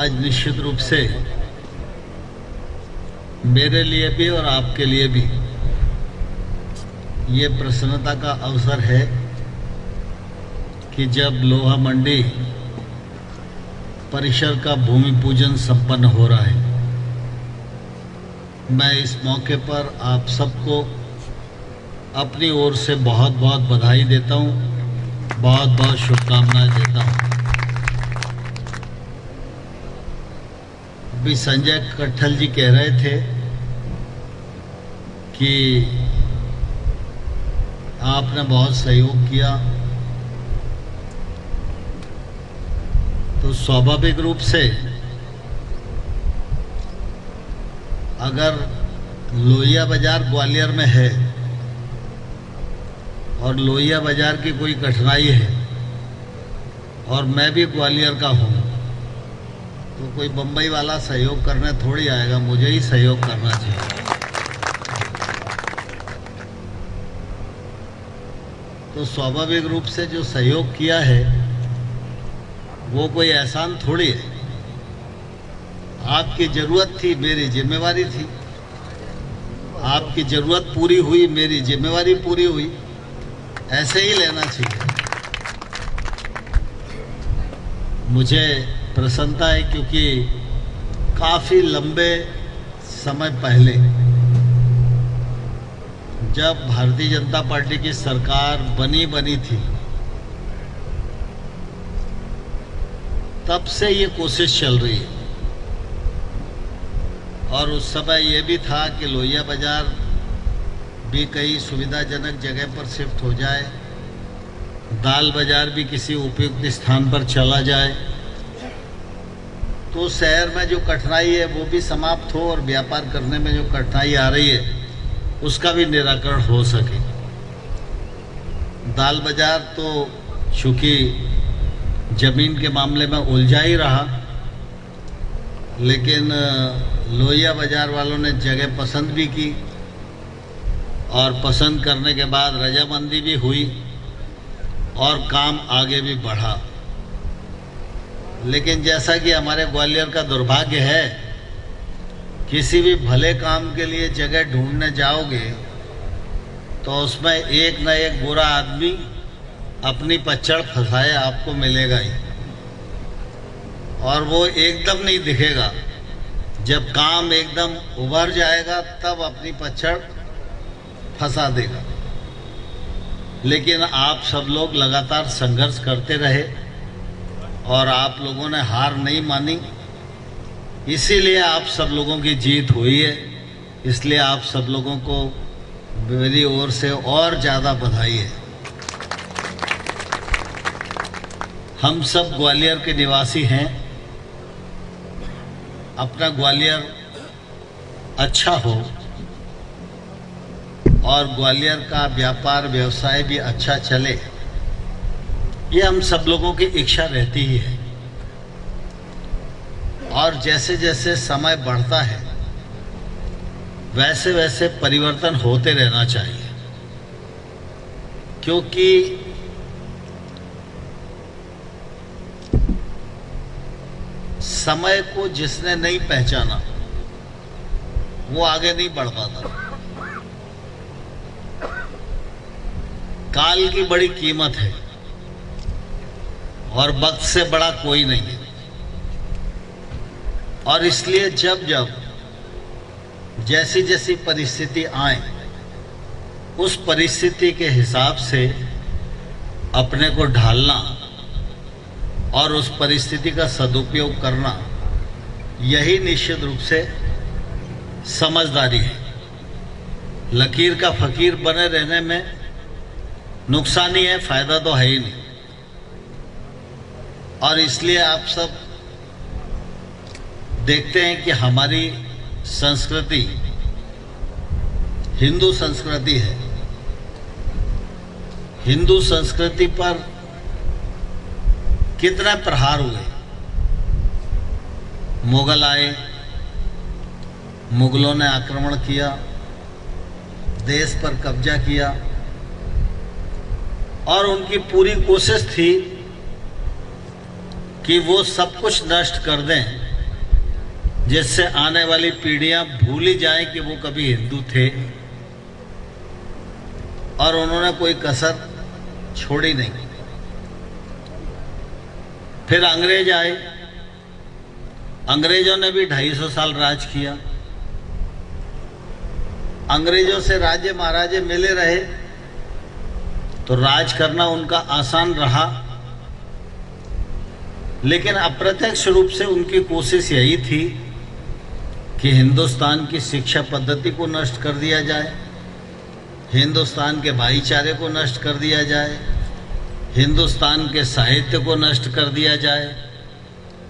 आज निश्चित रूप से मेरे लिए भी और आपके लिए भी ये प्रसन्नता का अवसर है कि जब लोहा मंडी परिसर का भूमि पूजन संपन्न हो रहा है, मैं इस मौके पर आप सबको अपनी ओर से बहुत बहुत बधाई देता हूँ, बहुत बहुत शुभकामनाएं देता हूँ। अभी संजय कट्ठल जी कह रहे थे कि आपने बहुत सहयोग किया, तो स्वाभाविक रूप से अगर लोहिया बाजार ग्वालियर में है और लोहिया बाजार की कोई कठिनाई है और मैं भी ग्वालियर का हूँ, तो कोई बम्बई वाला सहयोग करने थोड़ी आएगा, मुझे ही सहयोग करना चाहिए। तो स्वाभाविक रूप से जो सहयोग किया है वो कोई एहसान थोड़ी है। आपकी जरूरत थी, मेरी जिम्मेवारी थी। आपकी जरूरत पूरी हुई, मेरी जिम्मेवारी पूरी हुई, ऐसे ही लेना चाहिए। मुझे प्रसन्नता है क्योंकि काफ़ी लंबे समय पहले जब भारतीय जनता पार्टी की सरकार बनी थी, तब से ये कोशिश चल रही है। और उस समय ये भी था कि लोहिया बाजार भी कई सुविधाजनक जगह पर शिफ्ट हो जाए, दाल बाजार भी किसी उपयुक्त स्थान पर चला जाए, तो शहर में जो कठिनाई है वो भी समाप्त हो और व्यापार करने में जो कठिनाई आ रही है उसका भी निराकरण हो सके। दाल बाजार तो चूँकि जमीन के मामले में उलझा ही रहा, लेकिन लोहिया बाजार वालों ने जगह पसंद भी की और पसंद करने के बाद रजामंदी भी हुई और काम आगे भी बढ़ा। लेकिन जैसा कि हमारे ग्वालियर का दुर्भाग्य है, किसी भी भले काम के लिए जगह ढूंढने जाओगे तो उसमें एक न एक बुरा आदमी अपनी पच्चड़ फंसाए आपको मिलेगा ही, और वो एकदम नहीं दिखेगा। जब काम एकदम उभर जाएगा तब अपनी पच्चड़ फंसा देगा। लेकिन आप सब लोग लगातार संघर्ष करते रहे और आप लोगों ने हार नहीं मानी, इसीलिए आप सब लोगों की जीत हुई है। इसलिए आप सब लोगों को मेरी ओर से और ज़्यादा बधाई है। हम सब ग्वालियर के निवासी हैं। अपना ग्वालियर अच्छा हो और ग्वालियर का व्यापार व्यवसाय भी अच्छा चले, ये हम सब लोगों की इच्छा रहती ही है। और जैसे जैसे समय बढ़ता है वैसे वैसे परिवर्तन होते रहना चाहिए, क्योंकि समय को जिसने नहीं पहचाना वो आगे नहीं बढ़ पाता। काल की बड़ी कीमत है और वक्त से बड़ा कोई नहीं है। और इसलिए जब जब जैसी जैसी परिस्थिति आए, उस परिस्थिति के हिसाब से अपने को ढालना और उस परिस्थिति का सदुपयोग करना, यही निश्चित रूप से समझदारी है। लकीर का फकीर बने रहने में नुकसान ही है, फायदा तो है ही नहीं। और इसलिए आप सब देखते हैं कि हमारी संस्कृति हिंदू संस्कृति है। हिंदू संस्कृति पर कितने प्रहार हुए। मुगल आए, मुगलों ने आक्रमण किया, देश पर कब्जा किया और उनकी पूरी कोशिश थी कि वो सब कुछ नष्ट कर दें जिससे आने वाली पीढ़ियां भूल ही जाएं कि वो कभी हिंदू थे, और उन्होंने कोई कसर छोड़ी नहीं। फिर अंग्रेज आए, अंग्रेजों ने भी 250 साल राज किया। अंग्रेजों से राजे महाराजे मिले रहे तो राज करना उनका आसान रहा, लेकिन अप्रत्यक्ष रूप से उनकी कोशिश यही थी कि हिंदुस्तान की शिक्षा पद्धति को नष्ट कर दिया जाए, हिंदुस्तान के भाईचारे को नष्ट कर दिया जाए, हिंदुस्तान के साहित्य को नष्ट कर दिया जाए,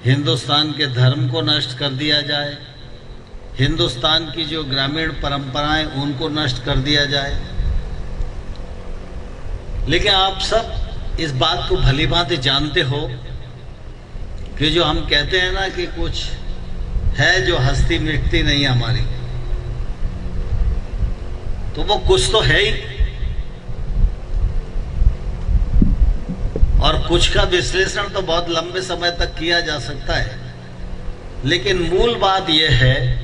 हिंदुस्तान के धर्म को नष्ट कर दिया जाए, हिंदुस्तान की जो ग्रामीण परंपराएं उनको नष्ट कर दिया जाए। लेकिन आप सब इस बात को भली भांति जानते हो कि जो हम कहते हैं ना कि कुछ है जो हस्ती मिटती नहीं हमारी, तो वो कुछ तो है ही, और कुछ का विश्लेषण तो बहुत लंबे समय तक किया जा सकता है, लेकिन मूल बात यह है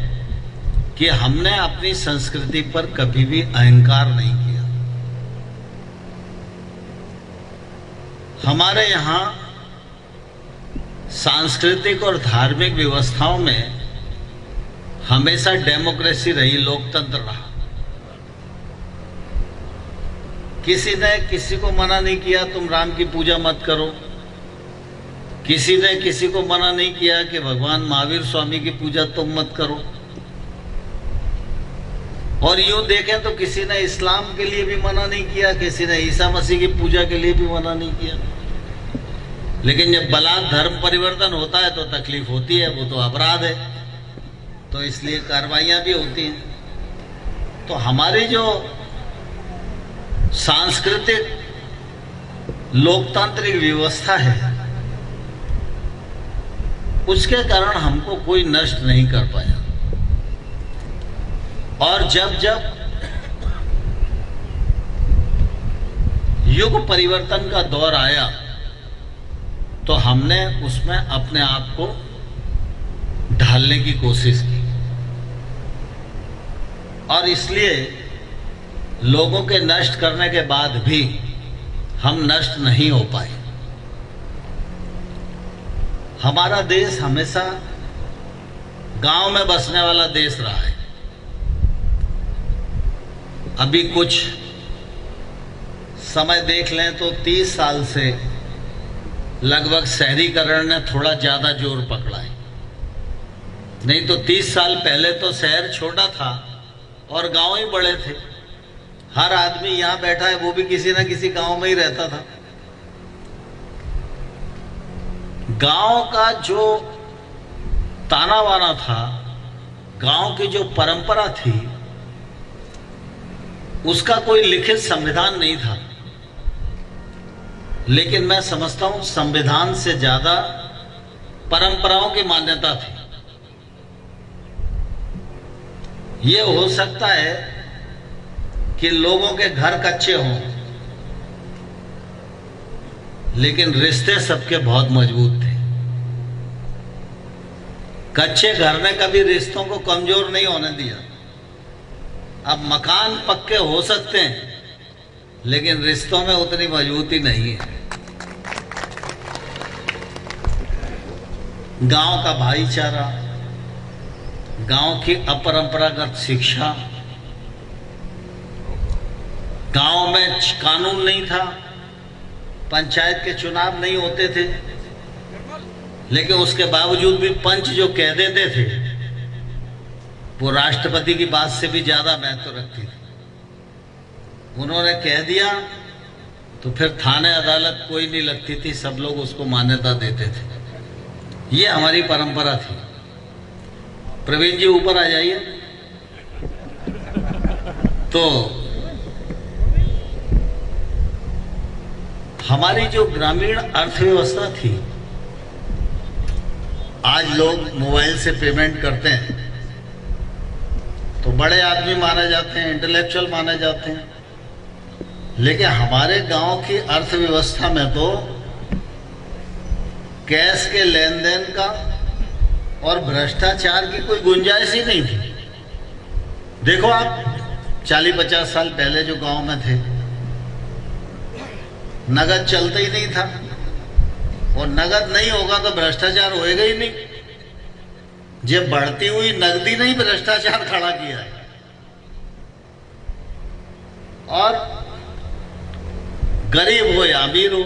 कि हमने अपनी संस्कृति पर कभी भी अहंकार नहीं किया। हमारे यहाँ सांस्कृतिक और धार्मिक व्यवस्थाओं में हमेशा डेमोक्रेसी रही, लोकतंत्र रहा। किसी ने किसी को मना नहीं किया तुम राम की पूजा मत करो, किसी ने किसी को मना नहीं किया कि भगवान महावीर स्वामी की पूजा तुम मत करो। और यूं देखें तो किसी ने इस्लाम के लिए भी मना नहीं किया, किसी ने ईसा मसीह की पूजा के लिए भी मना नहीं किया। लेकिन जब बलात् धर्म परिवर्तन होता है तो तकलीफ होती है, वो तो अपराध है, तो इसलिए कार्रवाइयां भी होती हैं। तो हमारी जो सांस्कृतिक लोकतांत्रिक व्यवस्था है, उसके कारण हमको कोई नष्ट नहीं कर पाया। और जब जब युग परिवर्तन का दौर आया तो हमने उसमें अपने आप को ढालने की कोशिश की, और इसलिए लोगों के नष्ट करने के बाद भी हम नष्ट नहीं हो पाए। हमारा देश हमेशा गांव में बसने वाला देश रहा है। अभी कुछ समय देख लें तो 30 साल से लगभग शहरीकरण ने थोड़ा ज्यादा जोर पकड़ा है। नहीं तो 30 साल पहले तो शहर छोटा था और गांव ही बड़े थे। हर आदमी यहां बैठा है वो भी किसी ना किसी गांव में ही रहता था। गांव का जो ताना बाना था, गांव की जो परंपरा थी, उसका कोई लिखित संविधान नहीं था। लेकिन मैं समझता हूं संविधान से ज्यादा परंपराओं की मान्यता थी। ये हो सकता है कि लोगों के घर कच्चे हों, लेकिन रिश्ते सबके बहुत मजबूत थे। कच्चे घर ने कभी रिश्तों को कमजोर नहीं होने दिया। अब मकान पक्के हो सकते हैं, लेकिन रिश्तों में उतनी मजबूती नहीं है। गांव का भाईचारा, गांव की अपरंपरागत शिक्षा, गांव में कानून नहीं था, पंचायत के चुनाव नहीं होते थे, लेकिन उसके बावजूद भी पंच जो कह देते थे वो राष्ट्रपति की बात से भी ज्यादा महत्व रखती थी। उन्होंने कह दिया तो फिर थाने अदालत कोई नहीं लगती थी, सब लोग उसको मान्यता देते थे। ये हमारी परंपरा थी। प्रवीण जी ऊपर आ जाइए। तो हमारी जो ग्रामीण अर्थव्यवस्था थी, आज लोग मोबाइल से पेमेंट करते हैं तो बड़े आदमी माने जाते हैं, इंटेलेक्चुअल माने जाते हैं, लेकिन हमारे गांव की अर्थव्यवस्था में तो कैश के लेन देन का और भ्रष्टाचार की कोई गुंजाइश ही नहीं थी। देखो आप 40-50 साल पहले जो गांव में थे, नगद चलता ही नहीं था, और नगद नहीं होगा तो भ्रष्टाचार होएगा ही नहीं। जब बढ़ती हुई नगदी ने ही भ्रष्टाचार खड़ा किया है। और गरीब हो या अमीर हो,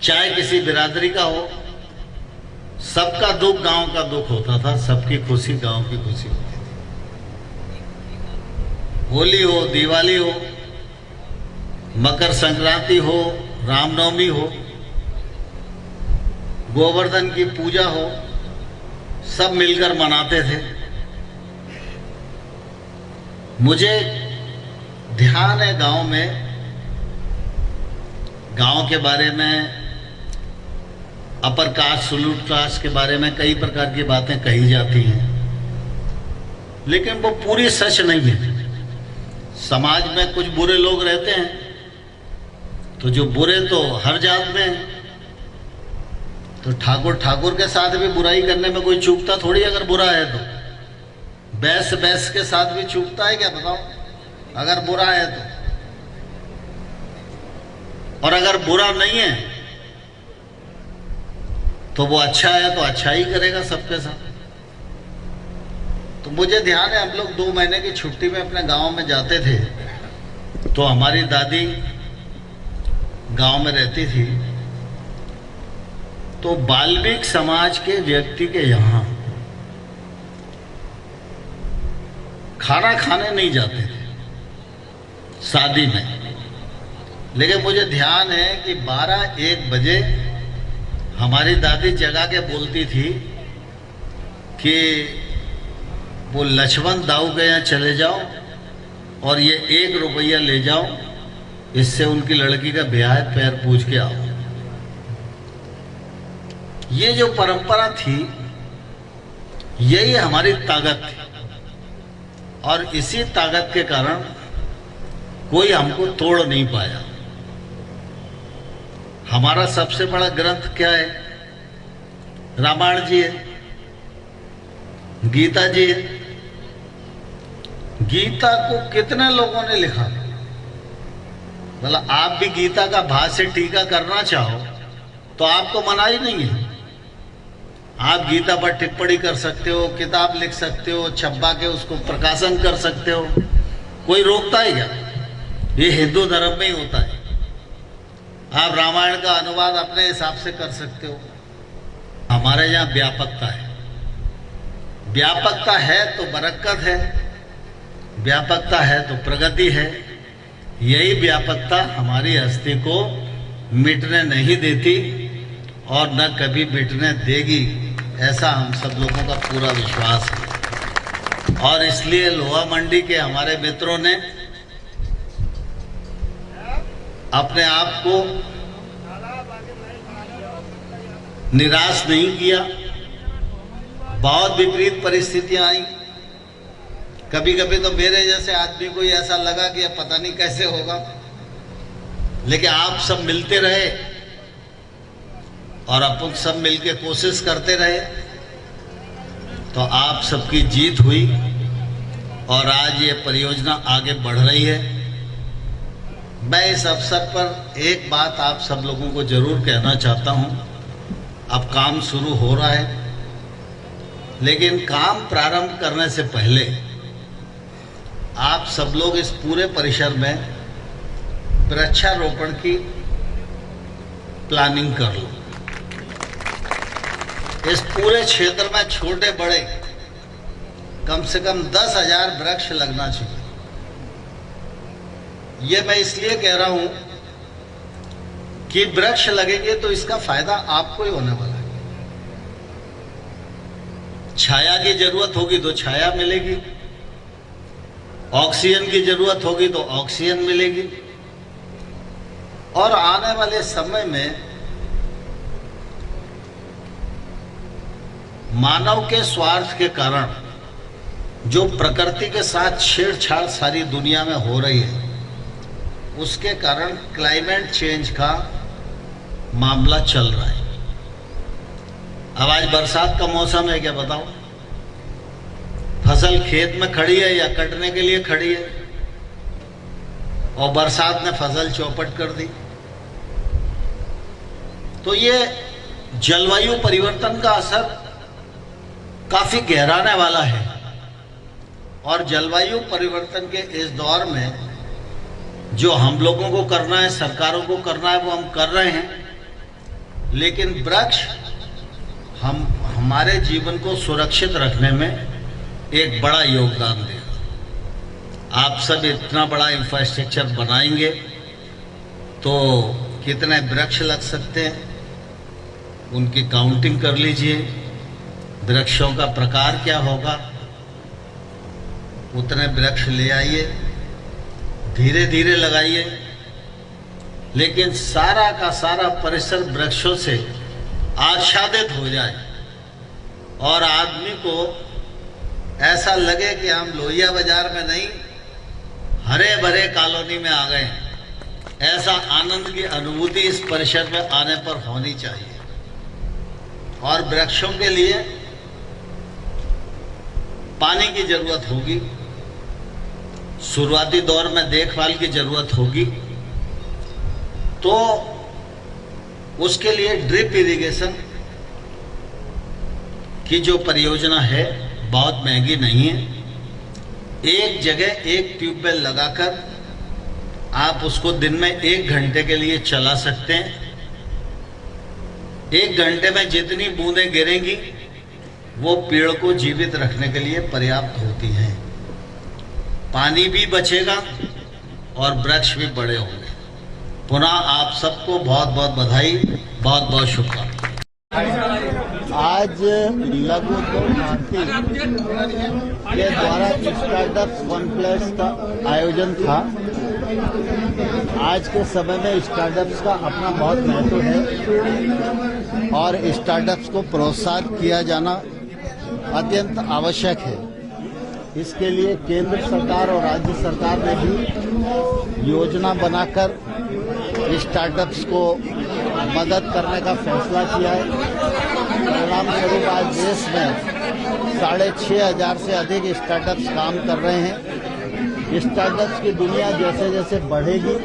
चाहे किसी बिरादरी का हो, सबका दुख गांव का दुख होता था, सबकी खुशी गांव की खुशी होती थी। होली हो, दिवाली हो, मकर संक्रांति हो, रामनवमी हो, गोवर्धन की पूजा हो, सब मिलकर मनाते थे। मुझे ध्यान है गांव में, गांव के बारे में, अपर कास्ट सुलूट कास्ट के बारे में कई प्रकार की बातें कही जाती हैं, लेकिन वो पूरी सच नहीं है। समाज में कुछ बुरे लोग रहते हैं, तो जो बुरे तो हर जात में हैं। तो ठाकुर के साथ भी बुराई करने में कोई चूकता थोड़ी, अगर बुरा है तो। बैस के साथ भी चूकता है क्या, बताओ, अगर बुरा है तो। और अगर बुरा नहीं है तो वो अच्छा है तो अच्छा ही करेगा सबके साथ। तो मुझे ध्यान है, हम लोग 2 महीने की छुट्टी में अपने गांव में जाते थे, तो हमारी दादी गांव में रहती थी, तो बाल्मीक समाज के व्यक्ति के यहाँ खाना खाने नहीं जाते थे शादी में। लेकिन मुझे ध्यान है कि 12-1 बजे हमारी दादी जगा के बोलती थी कि वो लक्ष्मण दाऊ के यहाँ चले जाओ और ये 1 रुपया ले जाओ, इससे उनकी लड़की का ब्याह है, पैर पूज के आओ। ये जो परंपरा थी, यही हमारी ताकत थी, और इसी ताकत के कारण कोई हमको तोड़ नहीं पाया। हमारा सबसे बड़ा ग्रंथ क्या है? रामायण जी है, गीता जी है। गीता को कितने लोगों ने लिखा? मतलब आप भी गीता का भाष्य टीका करना चाहो तो आपको मनाही नहीं है। आप गीता पर टिप्पणी कर सकते हो, किताब लिख सकते हो, छपा के उसको प्रकाशन कर सकते हो, कोई रोकता है क्या? ये हिंदू धर्म में ही होता है। आप रामायण का अनुवाद अपने हिसाब से कर सकते हो। हमारे यहाँ व्यापकता है। व्यापकता है तो बरकत है, व्यापकता है तो प्रगति है। यही व्यापकता हमारी हस्ती को मिटने नहीं देती और न कभी मिटने देगी, ऐसा हम सब लोगों का पूरा विश्वास है। और इसलिए लोहा मंडी के हमारे मित्रों ने अपने आप को निराश नहीं किया। बहुत विपरीत परिस्थितियां आई। कभी कभी तो मेरे जैसे आदमी को ऐसा लगा कि अब पता नहीं कैसे होगा, लेकिन आप सब मिलते रहे और अपन सब मिलके कोशिश करते रहे, तो आप सबकी जीत हुई और आज ये परियोजना आगे बढ़ रही है। मैं इस अवसर पर एक बात आप सब लोगों को जरूर कहना चाहता हूं। अब काम शुरू हो रहा है, लेकिन काम प्रारंभ करने से पहले आप सब लोग इस पूरे परिसर में वृक्षारोपण की प्लानिंग कर लो। इस पूरे क्षेत्र में छोटे बड़े कम से कम 10,000 वृक्ष लगना चाहिए। ये मैं इसलिए कह रहा हूं कि वृक्ष लगेंगे तो इसका फायदा आपको ही होने वाला है। छाया की जरूरत होगी तो छाया मिलेगी, ऑक्सीजन की जरूरत होगी तो ऑक्सीजन मिलेगी। और आने वाले समय में मानव के स्वार्थ के कारण जो प्रकृति के साथ छेड़छाड़ सारी दुनिया में हो रही है, उसके कारण क्लाइमेट चेंज का मामला चल रहा है। अब आज बरसात का मौसम है, क्या बताओ, फसल खेत में खड़ी है या कटने के लिए खड़ी है, और बरसात ने फसल चौपट कर दी। तो ये जलवायु परिवर्तन का असर काफी गहराने वाला है, और जलवायु परिवर्तन के इस दौर में जो हम लोगों को करना है, सरकारों को करना है, वो हम कर रहे हैं। लेकिन वृक्ष हमारे जीवन को सुरक्षित रखने में एक बड़ा योगदान देगा। आप सब इतना बड़ा इंफ्रास्ट्रक्चर बनाएंगे तो कितने वृक्ष लग सकते हैं, उनकी काउंटिंग कर लीजिए। वृक्षों का प्रकार क्या होगा, उतने वृक्ष ले आइए, धीरे धीरे लगाइए, लेकिन सारा का सारा परिसर वृक्षों से आच्छादित हो जाए और आदमी को ऐसा लगे कि हम लोहिया बाजार में नहीं, हरे भरे कॉलोनी में आ गए। ऐसा आनंद की अनुभूति इस परिसर में आने पर होनी चाहिए। और वृक्षों के लिए पानी की जरूरत होगी, शुरुआती दौर में देखभाल की जरूरत होगी, तो उसके लिए ड्रिप इरिगेशन की जो परियोजना है बहुत महंगी नहीं है। एक जगह एक ट्यूबवेल लगाकर आप उसको दिन में 1 घंटे के लिए चला सकते हैं। 1 घंटे में जितनी बूंदें गिरेंगी वो पेड़ को जीवित रखने के लिए पर्याप्त होती हैं। पानी भी बचेगा और वृक्ष भी बड़े होंगे। पुनः आप सबको बहुत बहुत बधाई, बहुत बहुत शुभकामनाएं। आज लघु उद्योग भारती के द्वारा स्टार्टअप कॉन्फ्रेंस का आयोजन था। आज के समय में स्टार्टअप्स का अपना बहुत महत्व है और स्टार्टअप्स को प्रोत्साहित किया जाना अत्यंत आवश्यक है। इसके लिए केंद्र सरकार और राज्य सरकार ने भी योजना बनाकर स्टार्टअप्स को मदद करने का फैसला किया है। परिणाम स्वरूप आज देश में 6,500 से अधिक स्टार्टअप्स काम कर रहे हैं। स्टार्टअप्स की दुनिया जैसे जैसे बढ़ेगी,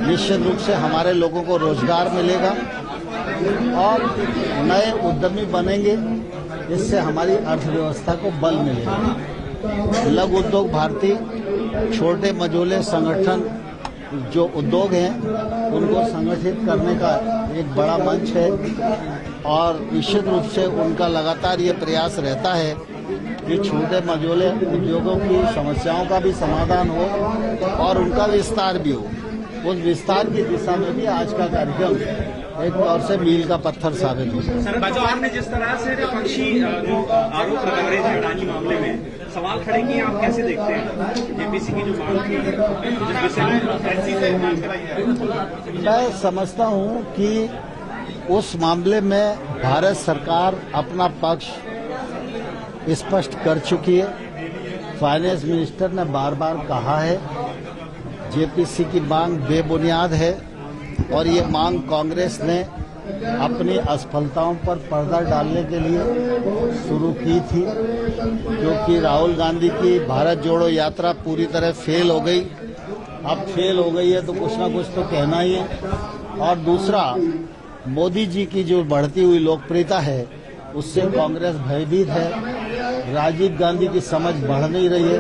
निश्चित रूप से हमारे लोगों को रोजगार मिलेगा और नए उद्यमी बनेंगे। इससे हमारी अर्थव्यवस्था को बल मिलेगा। लघु उद्योग भारती छोटे मझोले संगठन जो उद्योग हैं उनको संगठित करने का एक बड़ा मंच है और निश्चित रूप से उनका लगातार ये प्रयास रहता है कि छोटे मझोले उद्योगों की समस्याओं का भी समाधान हो और उनका विस्तार भी हो। उस विस्तार की दिशा में भी आज का कार्यक्रम एक तौर से मील का पत्थर साबित हुआ। शरद पवार ने जिस तरह से विपक्षी जो आरोप लगा रहे थे अडानी मामले में सवाल खड़े किए, आप कैसे देखते हैं जेपीसी की जो मांग थी जिस विषय में एनसी से मांग कराई है? मैं समझता हूं कि उस मामले में भारत सरकार अपना पक्ष स्पष्ट कर चुकी है। फाइनेंस मिनिस्टर ने बार बार कहा है जेपीसी की मांग बेबुनियाद है और ये मांग कांग्रेस ने अपनी असफलताओं पर पर्दा डालने के लिए शुरू की थी, क्योंकि राहुल गांधी की भारत जोड़ो यात्रा पूरी तरह फेल हो गई। अब फेल हो गई है तो कुछ ना कुछ तो कहना ही है। और दूसरा, मोदी जी की जो बढ़ती हुई लोकप्रियता है उससे कांग्रेस भयभीत है। राजीव गांधी की समझ बढ़ नहीं रही है।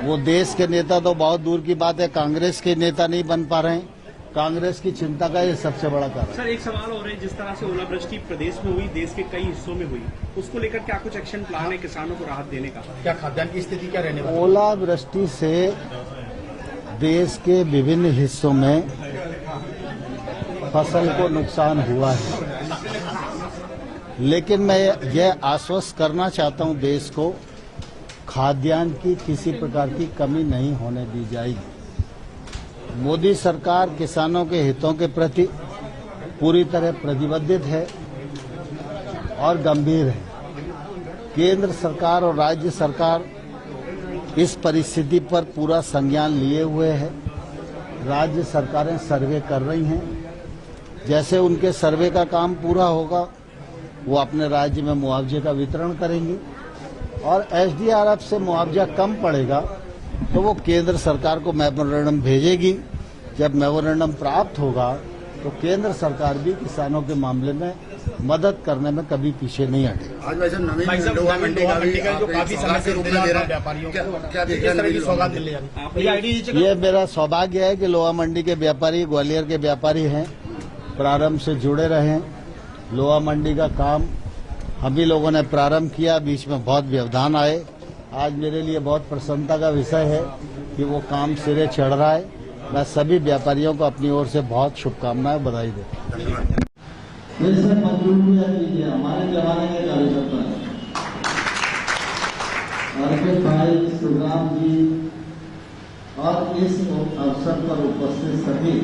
वो देश के नेता तो बहुत दूर की बात है, कांग्रेस के नेता नहीं बन पा रहे हैं। कांग्रेस की चिंता का ये सबसे बड़ा कारण। सर, एक सवाल हो रहा है, जिस तरह से ओलावृष्टि प्रदेश में हुई, देश के कई हिस्सों में हुई, उसको लेकर क्या कुछ एक्शन प्लान है किसानों को राहत देने का? क्या खाद्यान्न की स्थिति क्या रहने वाली है? ओलावृष्टि से देश के विभिन्न हिस्सों में फसल को नुकसान हुआ है, लेकिन मैं यह आश्वस्त करना चाहता हूं देश को, खाद्यान्न की किसी प्रकार की कमी नहीं होने दी जाएगी। मोदी सरकार किसानों के हितों के प्रति पूरी तरह प्रतिबद्ध है और गंभीर है। केंद्र सरकार और राज्य सरकार इस परिस्थिति पर पूरा संज्ञान लिए हुए है। राज्य सरकारें सर्वे कर रही हैं। जैसे उनके सर्वे का काम पूरा होगा वो अपने राज्य में मुआवजे का वितरण करेंगे और एसडीआरएफ से मुआवजा कम पड़ेगा तो वो केंद्र सरकार को मेमोरेंडम भेजेगी। जब मेमोरेंडम प्राप्त होगा तो केंद्र सरकार भी किसानों के मामले में मदद करने में कभी पीछे नहीं हटेगी। आज वैसे नवीन लोहा मंडी का जो काफी समय से रुपये दे रहा है व्यापारियों को, क्या किस तरह की सौगात मिलने वाली? ये मेरा सौभाग्य है कि लोहा मंडी के व्यापारी ग्वालियर के व्यापारी हैं, प्रारंभ से जुड़े रहे हैं। लोहा मंडी का काम हम ही लोगों ने प्रारंभ किया, बीच में बहुत व्यवधान आए। आज मेरे लिए बहुत प्रसन्नता का विषय है कि वो काम सिरे चढ़ रहा है। मैं सभी व्यापारियों को अपनी ओर से बहुत शुभकामनाएं, बधाई देता हूं। फिर से मंजूर किया कीजिए, हमारे जमाने के कार्यकर्ता अर्पित भाई, सुग्राम जी और इस अवसर पर उपस्थित सभी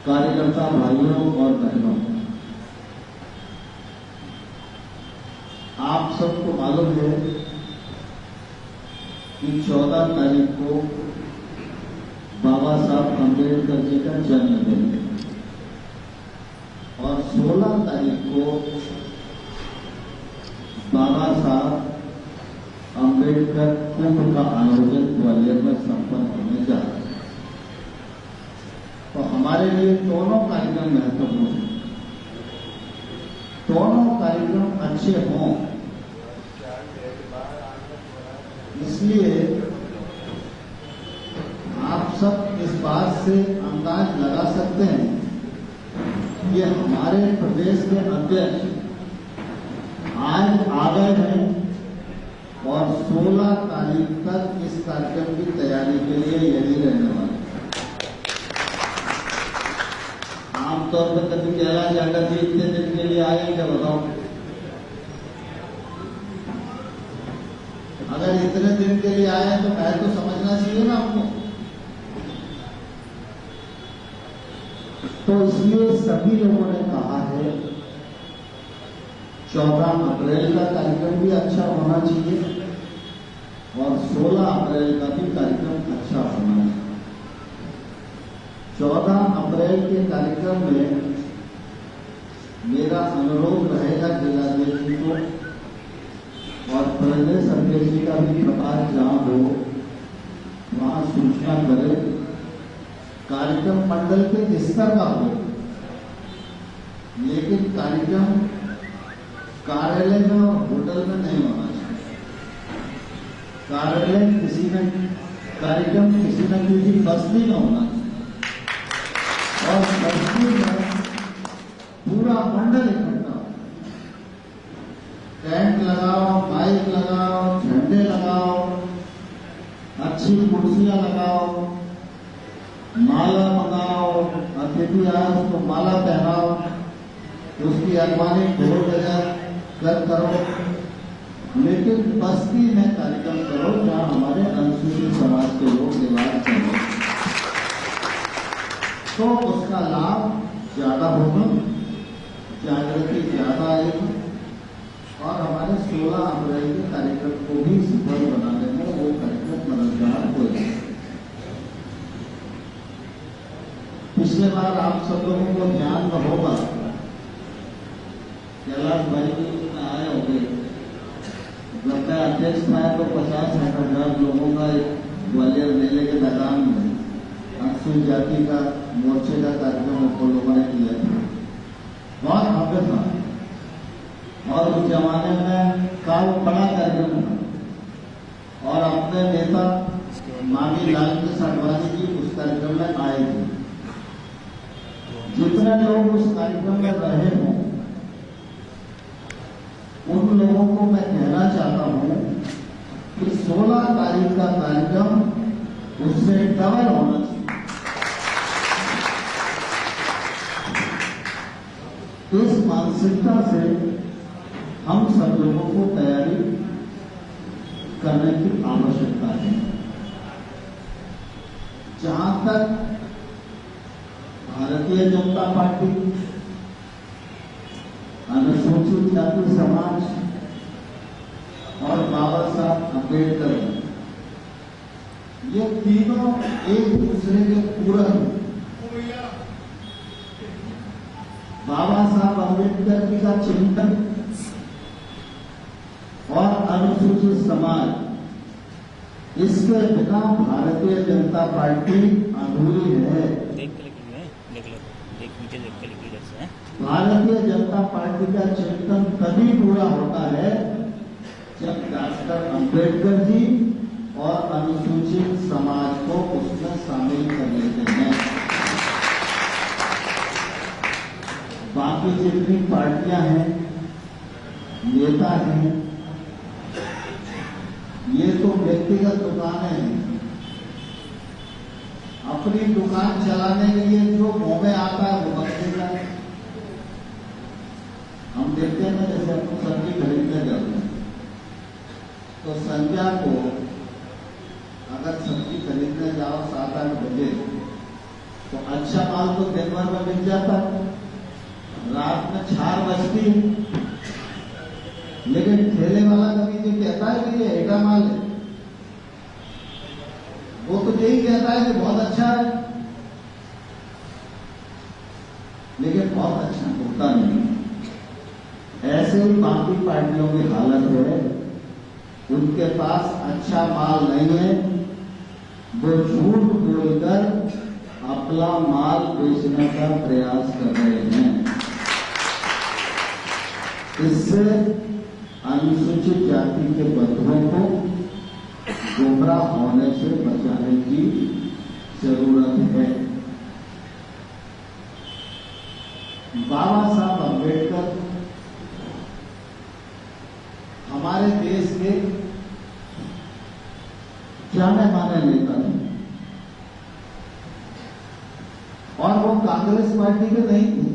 कार्यकर्ता भाइयों और बहनों, आप सबको मालूम है कि 14 तारीख को बाबा साहब अम्बेडकर जी का जन्मदिन है और 16 तारीख को बाबा साहब अम्बेडकर कुंभ का आयोजन ग्वालियर में संपन्न होने जा रहा है। तो हमारे लिए दोनों कार्यक्रम महत्वपूर्ण हैं। दोनों कार्यक्रम अच्छे हों, इसलिए आप सब इस बात से अंदाज लगा सकते हैं कि हमारे प्रदेश के अध्यक्ष आज आ गए हैं और 16 तारीख तक इस कार्यक्रम की तैयारी के लिए यही रहने वाले। आमतौर पर कभी कैलाश यादव जी इतने दिन के लिए आए क्या बताओ? अगर इतने दिन के लिए आए तो मैं तो समझना चाहिए ना आपको। तो इसलिए सभी लोगों ने कहा है 14 अप्रैल का कार्यक्रम भी अच्छा होना चाहिए और 16 अप्रैल का भी कार्यक्रम अच्छा होना चाहिए। 14 अप्रैल के कार्यक्रम में मेरा अनुरोध रहेगा जिलाध्यक्ष जी को और प्रदेश अध्यक्ष जी का भी प्रकाश जहां हो वहां सूचना करें। कार्यक्रम मंडल के स्तर का हो, लेकिन कार्यक्रम कार्यालय में और होटल में नहीं होना चाहिए। कार्यालय कार्यक्रम किसी न किसी बस्ती में होना चाहिए और बस्ती में पूरा मंडल इकट्ठा, टेंट लगाओ, माइक लगाओ, झंडे लगाओ, अच्छी कुर्सियां लगाओ, माला मंगाओ, अतिथि आए उसको माला पहनाओ, उसकी अगवानी ढोल बजा कर करो, लेकिन बस्ती में कार्यक्रम करो जहां हमारे अनुसूचित समाज के लोग निवास करें, तो उसका लाभ ज्यादा होगा, जागृति ज्यादा आएगी और हमारे 16 अप्रैल के कार्यक्रम को भी सफल बनाने में वो कार्यक्रम मददगार होगा। पिछले बार आप सब लोगों को ध्यान में होगा, कैलाश भाई जी आए होंगे, जब मैं अध्यक्ष था तो 50-60 लोगों का ग्वालियर मेले के मैदान में अनुसूचित जाति का मोर्चे का कार्यक्रम हम लोगों ने किया था। बहुत भव्य था और उस जमाने में काफी बड़ा कार्यक्रम था और अपने नेता मांगी लाल कृष्ण आडवाणी जी उस कार्यक्रम में आए थे। जितने लोग उस कार्यक्रम में रहे हों उन लोगों को मैं कहना चाहता हूं कि 16 तारीख का कार्यक्रम उससे डबल होना चाहिए। इस मानसिकता से हम सब लोगों को तैयारी करने की आवश्यकता है। जहां तक भारतीय जनता पार्टी, अनुसूचित जाति समाज और बाबा साहब अम्बेडकर, ये तीनों एक दूसरे के पूरक हैं। बाबा साहब अम्बेडकर जी का चिंतन अनुसूचित समाज, इसके बिना भारतीय जनता पार्टी अधूरी है। भारतीय जनता पार्टी का चिंतन तभी पूरा होता है जब डॉक्टर अंबेडकर जी और अनुसूचित समाज को उसमें शामिल कर लेते हैं। बाकी जितनी पार्टियां हैं, नेता हैं, ये तो व्यक्तिगत दुकानें हैं। अपनी दुकान चलाने के लिए जो मुंह में आता है वो बचेगा। हम देखते हैं जैसे हम सब्जी खरीदने जाते हैं तो संध्या को अगर सब्जी खरीदने जाओ 7-8 बजे तो अच्छा माल तो दिन भर में मिल जाता है, रात में 4 बजती है। लेकिन ठेले वाला कभी ये कहता है कि ये एटा माल है, वो तो यही कहता है कि बहुत अच्छा है, लेकिन बहुत अच्छा होता नहीं। ऐसे ही बाकी पार्टियों की हालत है, उनके पास अच्छा माल नहीं है, वो झूठ बोलकर अपना माल बेचने का प्रयास कर रहे हैं। इससे अनुसूचित जाति के बंधुओं को गुमराह होने से बचाने की जरूरत है। बाबा साहब अम्बेडकर हमारे देश के जाने माने नेता थे और वो कांग्रेस पार्टी के नहीं थे।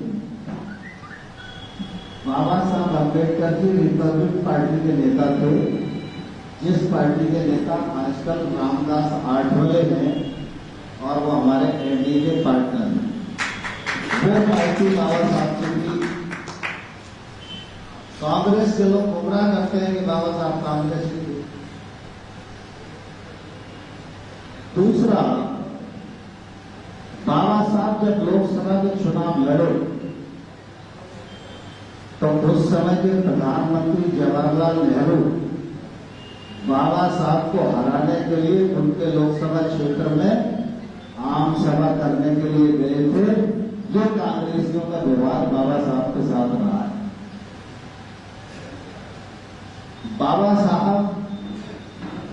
बाबा साहब अम्बेडकर जी रिपब्लिक पार्टी के नेता थे, जिस पार्टी के नेता आजकल रामदास आठवले हैं और वो हमारे एनडीए के पार्टनर हैं। वो पार्टी बाबा साहब की थी। कांग्रेस के लोग गुमराह करते हैं कि बाबा साहब कांग्रेस के थे। दूसरा, बाबा साहब जब लोकसभा के चुनाव लड़े तो उस समय के प्रधानमंत्री जवाहरलाल नेहरू बाबा साहब को हराने के लिए उनके लोकसभा क्षेत्र में आम सभा करने के लिए गए थे। जो कांग्रेसियों का व्यवहार बाबा साहब के साथ रहा है। बाबा साहब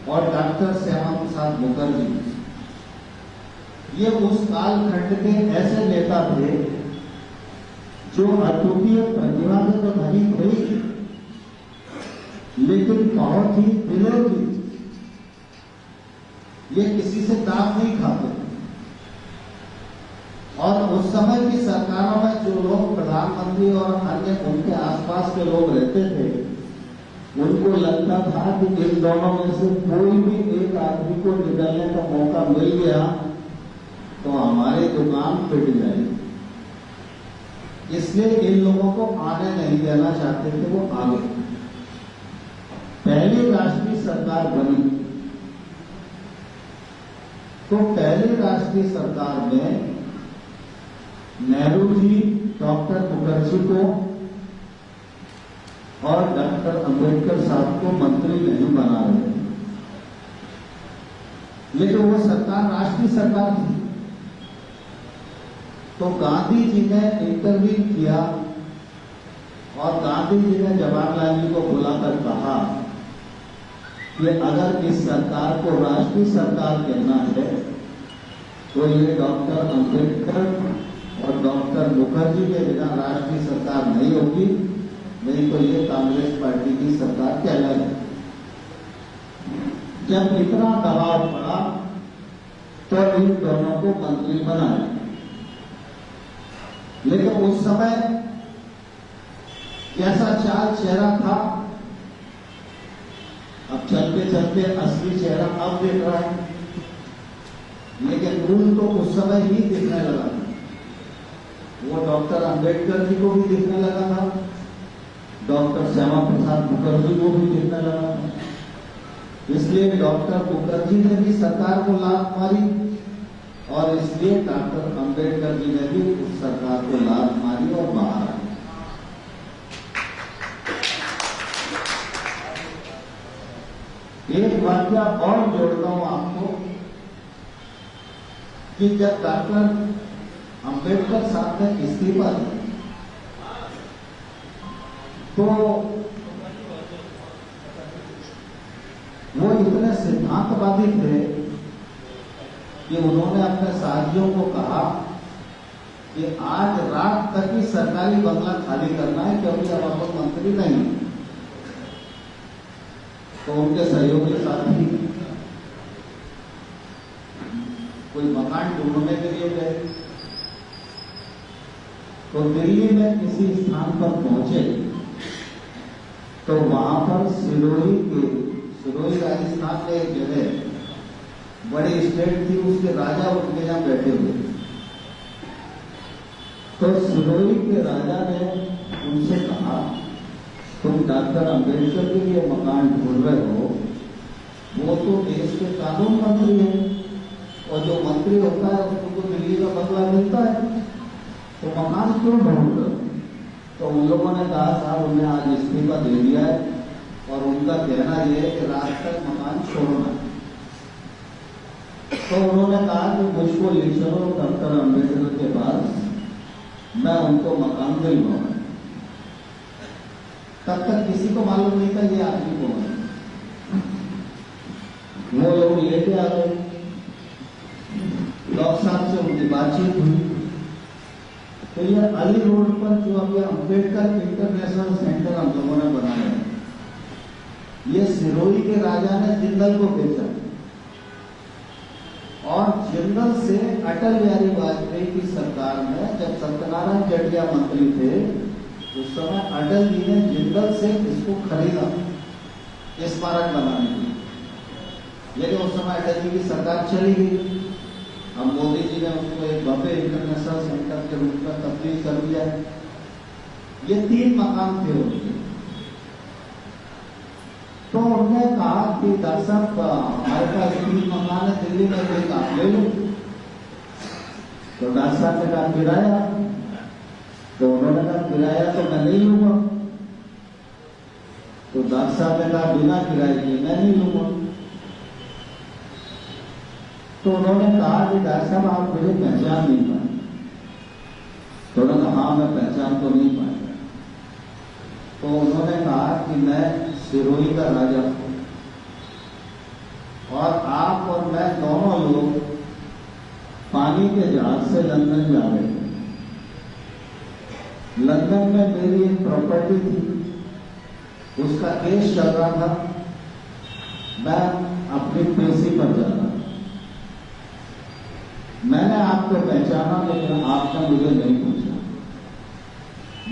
और डॉक्टर श्यामा प्रसाद मुखर्जी ये उस कालखंड के ऐसे नेता थे जो अद्वितीय प्रतिभा के तो धनी थे, लेकिन बहुत ही दिलों की, ये किसी से दाम नहीं खाते। और उस समय की सरकारों में जो लोग प्रधानमंत्री और अन्य उनके आसपास के लोग रहते थे, उनको लगता था कि इन दोनों में से कोई भी एक आदमी को निकलने का मौका मिल गया तो हमारी दुकान पिट जाएगी। इसलिए इन लोगों को आने नहीं देना चाहते थे, वो आगे। पहली राष्ट्रीय सरकार बनी तो पहली राष्ट्रीय सरकार में नेहरू जी डॉक्टर मुखर्जी को और डॉक्टर अंबेडकर साहब को मंत्री नहीं बना रहे थे, लेकिन वो सरकार राष्ट्रीय सरकार थी। तो गांधी जी ने इंटरव्यू किया और गांधी जी ने जवाहरलाल जी को बुलाकर कहा कि अगर इस सरकार को राष्ट्रीय सरकार कहना है तो ये डॉक्टर अंबेडकर और डॉक्टर मुखर्जी के बिना राष्ट्रीय सरकार नहीं होगी, नहीं तो ये कांग्रेस पार्टी की सरकार कहलाएगी। जब इतना दबाव पड़ा तो इन दोनों को मंत्री बनाया, लेकिन उस समय कैसा चाल चेहरा था, अब चलते चलते असली चेहरा अब दिख रहा है, लेकिन मूल तो उस समय ही दिखने लगा। वो डॉक्टर अंबेडकर जी को भी दिखने लगा था, डॉक्टर श्यामा प्रसाद मुखर्जी को भी दिखने लगा था। इसलिए डॉक्टर मुखर्जी ने भी सरकार को लात मारी और इसलिए डॉक्टर अंबेडकर जी ने भी उस सरकार को लात मारी और बाहर आए। एक वाक्य और जोड़ता हूं आपको कि जब डॉक्टर अंबेडकर साहब ने इस्तीफा दिया तो वो इतने सिद्धांतवादी थे कि उन्होंने अपने साथियों को कहा कि आज रात तक ही सरकारी बंगला खाली करना है क्योंकि अब हम मंत्री नहीं। तो उनके सहयोगी साथी कोई मकान ढूंढने के लिए गए तो दिल्ली में किसी स्थान पर पहुंचे तो वहां पर सिरोही राजस्थान में एक जगह बड़ी स्टेट थी, उसके राजा उनके यहां बैठे हुए। तो सिरोही के राजा ने उनसे कहा तुम डॉक्टर अंबेडकर के लिए मकान ढूंढ रहे हो, वो तो देश के कानून मंत्री है और जो मंत्री होता है उसको तो दिल्ली का बंगला मिलता है, तो मकान क्यों ढूंढ रहे हो? तो उन लोगों ने कहा साहब उन्हें आज इस्तीफा दे दिया है और उनका कहना यह है कि रात तक मकान छोड़ना है। तो उन्होंने कहा कि मुझको ले चलो डॉक्टर अंबेडकर के पास, मैं उनको मकान दिलवाऊंगा। तब तक किसी को मालूम नहीं था ये आदमी कौन है। वो लोग लेके आ गए, डॉक्टर साहब से उनकी बातचीत हुई। तो ये अली रोड पर जो अभी अंबेडकर इंटरनेशनल सेंटर हम लोगों ने बनाया है, ये सिरोही के राजा ने जिंदल को बेचा और जिंदल से अटल बिहारी वाजपेयी की सरकार में जब सत्यनारायण जटिया मंत्री थे उस समय अटल जी ने जिंदल से इसको खरीदा स्मारक बनाने के लिए। लेकिन उस समय अटल जी की सरकार चली गई। अब मोदी जी ने उसको एक भव्य इंटरनेशनल सेंटर के रूप में तब्दील कर दिया। ये 3 मकान थे उनके। तो उन्होंने कहा कि डॉक्टर साहब हमारे पास 3 मकान है दिल्ली में, एक आप ले लो। तो डॉक्टर साहब ने कहा किराया, तो उन्होंने कहा किराया तो मैं नहीं लूंगा। तो डॉक्टर साहब ने कहा बिना किराए के मैं नहीं लूंगा। तो उन्होंने कहा कि डॉक्टर साहब आप मुझे पहचान नहीं पाए। तो उन्होंने कहा हाँ मैं पहचान तो नहीं पाया। तो उन्होंने कहा कि मैं सिरोही का राजा हूं और आप और मैं दोनों लोग पानी के जहाज से लंदन जा रहे थे। लंदन में मेरी एक प्रॉपर्टी थी, उसका केस चल रहा था, मैं अपनी पेशी पर जा रहा। मैंने आपको पहचाना लेकिन आपने मुझे नहीं पूछा।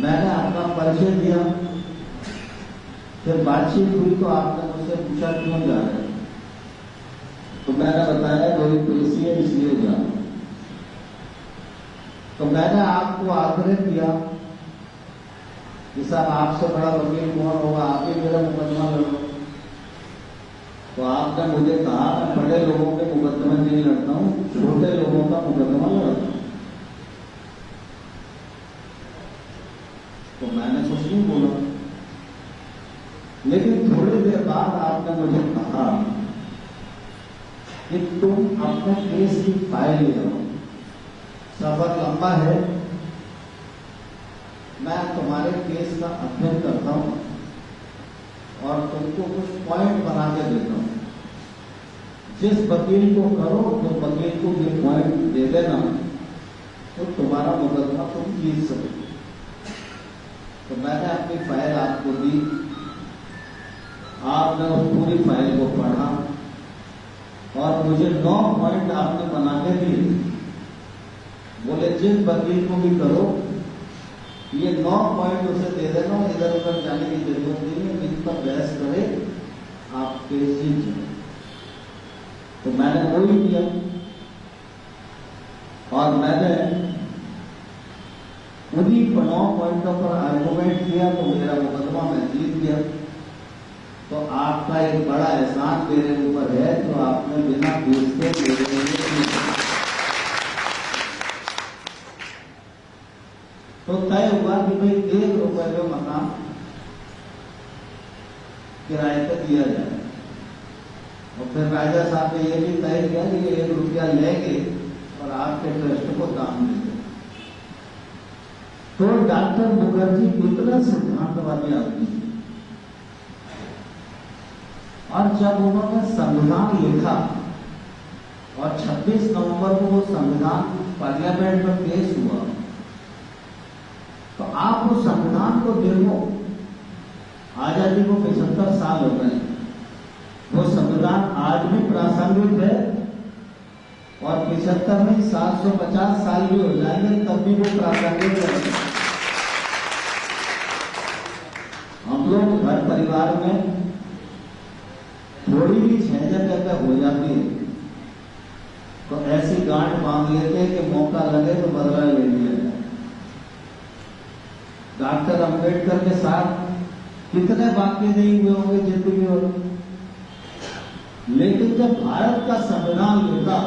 मैंने अपना परिचय दिया, फिर बातचीत हुई तो आपने मुझसे पूछा क्यों जा रहे हैं। तो मैंने बताया कोई पेशी है इसलिए जा रहा। तो मैंने आपको आग्रह किया कि साहब आपसे बड़ा वकील कौन होगा, आप ही मेरा मुकदमा लड़ो। तो आपने मुझे कहा मैं बड़े लोगों के मुकदमे नहीं लड़ता हूं, छोटे लोगों का मुकदमा लड़ता हूं। तो मैंने कुछ नहीं बोला, लेकिन थोड़ी देर बाद आपने मुझे कहा कि तुम अपने केस की फाइल ले आओ, सफर लंबा है, मैं तुम्हारे केस का अध्ययन करता हूं और तुमको कुछ पॉइंट बना के देता हूं। जिस वकील को करो तो वकील को ये पॉइंट दे देना तो तुम्हारा मुकदमा तुम जीत सको। तो मैंने अपनी फाइल आपको दी, आपने उस पूरी फाइल को पढ़ा और मुझे 9 पॉइंट आपने बना के दिए। बोले जिस वकील को भी करो ये 9 पॉइंट उसे दे देना, इधर उधर जाने की जरूरत नहीं है, जिन पर बहस करे आप केस जीत जाए। तो मैंने वही किया और मैंने उन्हीं 9 पॉइंटों पर आर्गुमेंट किया तो मेरा मुकदमा मैं जीत गया। तो आपका एक बड़ा एहसान मेरे ऊपर है जो आपने बिना पूछते मेरे लिए। तो तय हुआ कि भाई 1 रुपए में मकान किराए पर दिया जाए। फिर राजा साहब ने ये भी तय किया कि ये 1 रुपया लेंगे और आपके ट्रस्ट को दान देंगे। तो डॉक्टर मुखर्जी इतना सिद्धांतवादी आदमी थे। और जब उन्होंने संविधान लिखा और 26 नवंबर को वो संविधान पार्लियामेंट में पेश हुआ, तो आप उस संविधान को देखो, आजादी को 75 साल हो गए, वो संविधान आज भी प्रासंगिक है और 75 में 750 साल भी हो जाएंगे तब भी वो प्रासंगिक है। हम लोग घर परिवार में थोड़ी भी झंझट अगर हो जाती है तो ऐसी गांठ बांध लेते हैं कि मौका लगे तो बदला ले लिया जाए। डॉक्टर अंबेडकर के साथ कितने वाक्य नहीं हुए होंगे जिंदगी में, लेकिन जब भारत का संविधान लिखा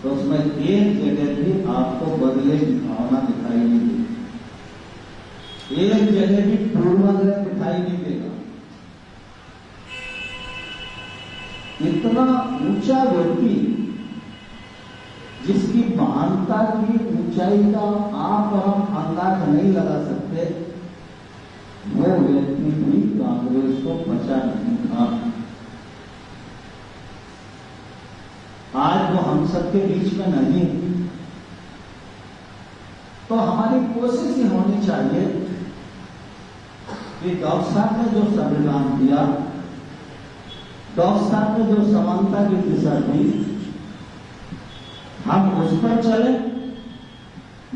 तो उसमें एक जगह भी आपको बदले की भावना दिखाई नहीं दी, एक जगह भी पूर्वाग्रह दिखाई नहीं देगा। इतना ऊंचा व्यक्ति जिसकी महानता की ऊंचाई का आप और हम अंदाज नहीं लगा सकते, वो व्यक्ति भी कांग्रेस को बचा नहीं था। आज वो हम सबके बीच में नहीं, तो हमारी कोशिश ही होनी चाहिए कि डॉक्टर साहब ने जो संविधान दिया, डॉक्टर साहब ने जो समानता की दिशा दी, हम उस पर चले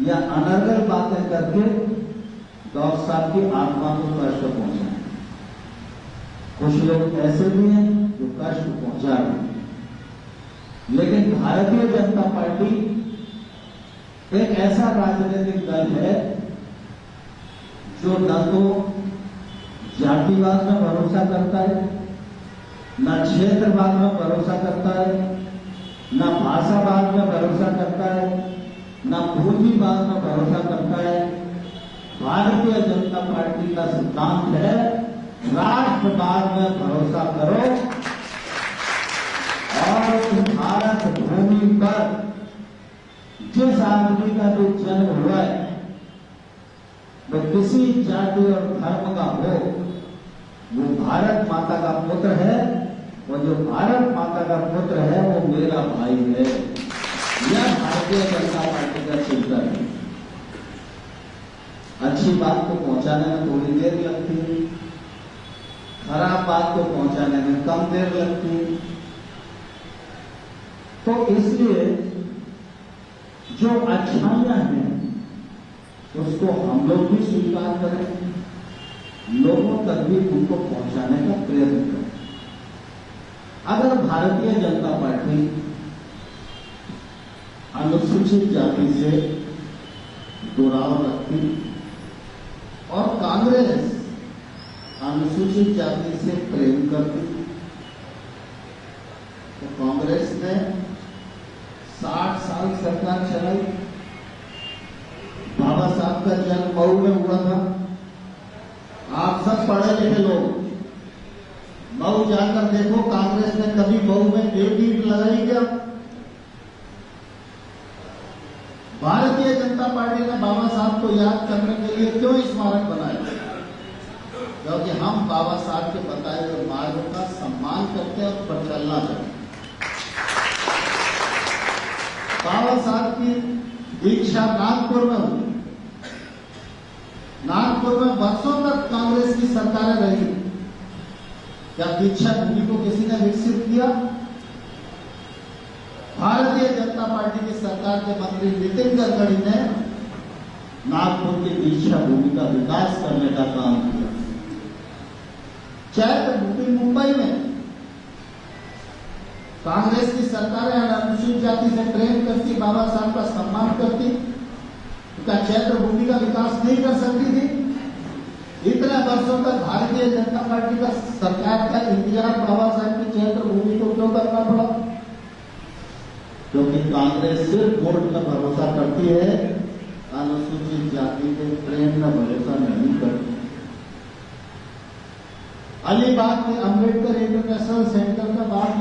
या अनर्गल बातें करके डॉक्टर साहब की आत्मा को कष्ट पहुंचाए। कुछ लोग ऐसे भी हैं जो कष्ट पहुंचा रहे हैं, लेकिन भारतीय जनता पार्टी एक ऐसा राजनीतिक दल है जो न तो जातिवाद में भरोसा करता है, न क्षेत्रवाद में भरोसा करता है, न भाषावाद में भरोसा करता है, न भूमिवाद में भरोसा करता है। भारतीय जनता पार्टी का सिद्धांत है राष्ट्रवाद में भरोसा करो और भारत भूमि पर जिस आदमी का भी जन्म हुआ है वो किसी जाति और धर्म का हो, वो भारत माता का पुत्र है, और जो भारत माता का पुत्र है वो मेरा भाई है। यह भारतीय जनता पार्टी का चिंतन है। अच्छी बात को पहुंचाने में थोड़ी देर लगती है, खराब बात को पहुंचाने में कम देर लगती है। तो इसलिए जो अच्छाइयां हैं उसको हम लोग भी स्वीकार करें, लोगों तक भी उनको पहुंचाने का प्रयत्न करें। अगर भारतीय जनता पार्टी अनुसूचित जाति से जुड़ाव रखती और कांग्रेस अनुसूचित जाति से प्रेम करती, तो कांग्रेस ने 60 साल सरकार चलाई। बाबा साहब का जन्म मऊ में हुआ था। आप सब पढ़े लिखे लोग मऊ जाकर देखो, कांग्रेस ने कभी मऊ में एक ईंट लगाई क्या? भारतीय जनता पार्टी ने बाबा साहब को याद करने के लिए क्यों स्मारक बनाया? क्योंकि हम बाबा साहब के बताए हुए मार्ग का सम्मान करते हैं और पर चलना चाहते। बाबा साहब की दीक्षा नागपुर में हुई। नागपुर में वर्षों तक कांग्रेस की सरकारें रही। क्या दीक्षा भूमि को किसी ने विकसित किया? भारतीय जनता पार्टी की सरकार के मंत्री नितिन गडकरी ने नागपुर की दीक्षा भूमि का विकास करने का काम किया। चैत्र भूमि मुंबई में कांग्रेस की सरकारें अनुसूचित जाति से प्रेम करती, बाबा साहब का सम्मान करती, क्या चैत्र भूमि का विकास नहीं कर सकती थी? इतने वर्षों तक भारतीय जनता पार्टी का सरकार का इंतजार बाबा साहब की चैत्र भूमि को क्यों करना पड़ा? क्योंकि कांग्रेस सिर्फ वोट में भरोसा करती है, अनुसूचित जाति के प्रेम में भरोसा नहीं करती। अलीबाग में अम्बेडकर इंटरनेशनल सेंटर का बात